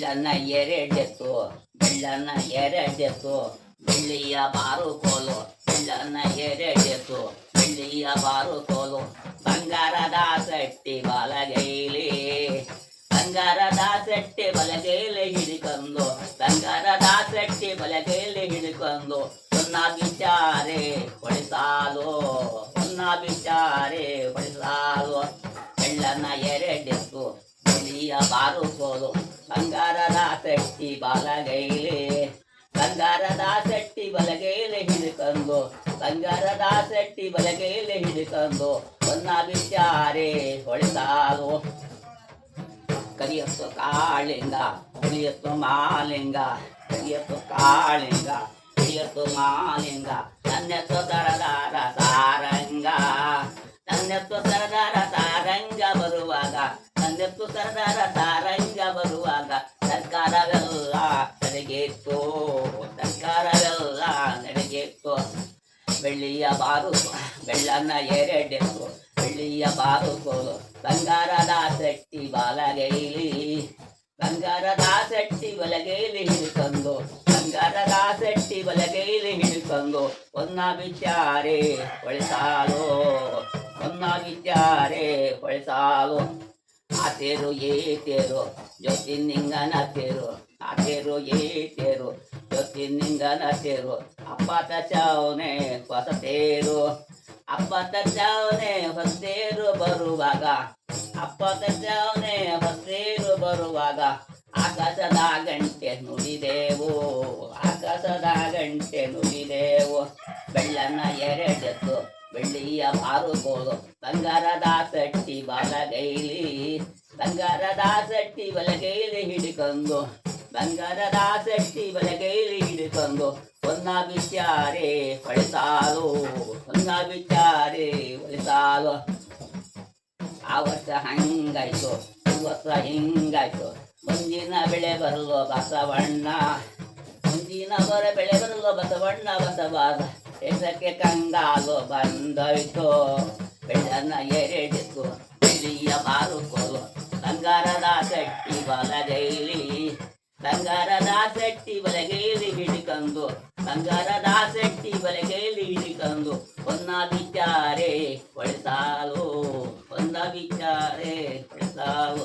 ಬೆಳ್ಳನ್ನ ಎರಡೆತ್ತು ಬೆಳ್ಳನ್ನ ಎರಡೆತ್ತು ಬೆಳ್ಳಿಯ ಬಾರುಕೋಲು ಬೆಳ್ಳನ್ನ ಎರಡೆತ್ತು ಬೆಳ್ಳಿಯ ಬಾರುಕೋಲು ಬಂಗಾರದ ಸೆಟ್ಟಿ ಬಲಗೈಲಿ ಬಂಗಾರದ ಸೆಟ್ಟಿ ಬಲಗೈಲಿ ಹಿಡಿಕೊಂಡು ಬಂಗಾರದ ಸೆಟ್ಟಿ ಬಲಗೈಲಿ ಹಿಡಿಕೊಂಡು ಹೊನ್ನ ಬಿಚಾರೆ ಹೊಡಿಸಾಲು ಹೊನ್ನ ಬಿಚಾರೆ ಹೊಡಿಸಾಲು ಬೆಳ್ಳನ್ನ ಎರಡೆತ್ತು ಬೆಳ್ಳಿಯ ಬಾರುಕೋಲು ಬಂಗಾರದ ಸೆಟ್ಟಿ ಬಲಗೈಲಿ ಬಂಗಾರದ ಸೆಟ್ಟಿ ಬಲಗೈಲಿ ಹಿಡಿಕೊಂಡು ಬಂಗಾರದ ಸೆಟ್ಟಿ ಬಲಗೈಲಿ ಹಿಡಿಕೊಂಡು ಹೊನ್ನ ಬಿಚಾರೆ ಹೊಳಿಸಾಲು ಕರಿಯತ್ತು ಕಾಳಿಂಗ ಹುಳಿಯತ್ತು ಮಾಲಿಂಗ ಕರಿಯತ್ತು ಕಾಳಿಂಗ ಹುಳಿಯತ್ತು ಮಾಲಿಂಗ ನನ್ನೆತ್ತು ಸರದಾರ ಸಾರಂಗ ನನ್ನೆತ್ತು ಸರದಾರ ಸಾರಂಗ ಬರುವಾಗ ನನ್ನೆತ್ತು ಸರದಾರ ಸಾರಂಗ ಬರುವಾಗ ಸರ್ಕಾರವೆಲ್ಲ ನಡೆಗಿತ್ತು ಸರ್ಕಾರವೆಲ್ಲ ನಡೆಗಿತ್ತು ಬೆಳ್ಳಿಯ ಬಾರು ಬೆಳ್ಳನ್ನ ಎರಡೆತ್ತು ಬೆಳ್ಳಿಯ ಬಾರುಕೋಲು ಬಂಗಾರದ ಸೆಟ್ಟಿ ಬಲಗೈಲಿ ಬಂಗಾರದ ಸೆಟ್ಟಿ ಬಲಗೈಲಿ ಹಿಡ್ಕೊಂಡು ಬಂಗಾರದ ಸೆಟ್ಟಿ ಬಲಗೈಲಿ ಹಿಡ್ಕೊಂಡು ಹೊನ್ನ ಬಿಚಾರೆ ಹೊಳಿಸಾಲು ಹೊನ್ನ ಬಿಚಾರೆ ಹೊಳಿಸಾಲು ಆ ತೇರು ಏ ತೇರು ಜ್ಯೋತಿರ್ಲಿಂಗನ ತೇರು ಆ ತೇರು ಏ ತೇರು ಜ್ಯೋತಿರ್ಲಿಂಗನ ತೇರು ಅಪ್ಪತ ಚೌನೆ ಹೊಸ ತೇರು ಅಪ್ಪತ ಚೌನೆ ಹೊಸೇರು ಬರುವಾಗ ಅಪ್ಪತ ಚೌನೆ ಹೊಸೇರು ಬರುವಾಗ ಆಕಾಶದ ಗಂಟೆ ನುಡಿದೆವು ಆಕಾಶದ ಗಂಟೆ ನುಡಿದೆವು ಬೆಳ್ಳನ್ನ ಎರಡೆತ್ತು ಬೆಳ್ಳಿಯ ಬಾರುಕೋಲು ಬಂಗಾರದ ಸೆಟ್ಟಿ ಬಲಗೈಲಿ ಬಂಗಾರದ ಸೆಟ್ಟಿ ಬಲಗೈಲಿ ಹಿಡಿಕೊಂಡು ಬಂಗಾರದ ಸೆಟ್ಟಿ ಬಲಗೈಲಿ ಹಿಡಿಕೊಂಡು ಹೊನ್ನ ಬಿಚಾರೆ ಹೊಳಿಸಾಲು ಹೊನ್ನ ಬಿಚಾರೆ ಹೊಳಿಸಾಲು ಆ ವರ್ಷ ಹಂಗಾಯ್ತು ಈ ವರ್ಷ ಹಿಂಗಾಯ್ತು ಮುಂದಿನ ಬೆಳೆ ಬರಲು ಬಸವಣ್ಣ ಮುಂದಿನ ಬೆಳೆ ಬರಲು ಬಸವಣ್ಣ ಬಸವಾದ ದೇಶಕ್ಕೆ ಕಂಗಾಲು ಬಂದೋಯ್ತು ಬೆಳ್ಳನ್ನ ಎರಡೆತ್ತು ಬೆಳ್ಳಿಯ ಬಾರುಕೋಲು ಬಂಗಾರದ ಸೆಟ್ಟಿ ಬಲಗೈಲಿ ಬಂಗಾರದ ಸೆಟ್ಟಿ ಬಲಗೈಲಿ ಹಿಡಿಕೊಂಡು ಬಂಗಾರದ ಸೆಟ್ಟಿ ಬಲಗೈಲಿ ಹಿಡಿಕೊಂಡು ಹೊನ್ನ ಬಿಚಾರೆ ಹೊಳಿಸಾಲು ಹೊನ್ನ ಬಿಚಾರೆ ಹೊಳಿಸಾಲು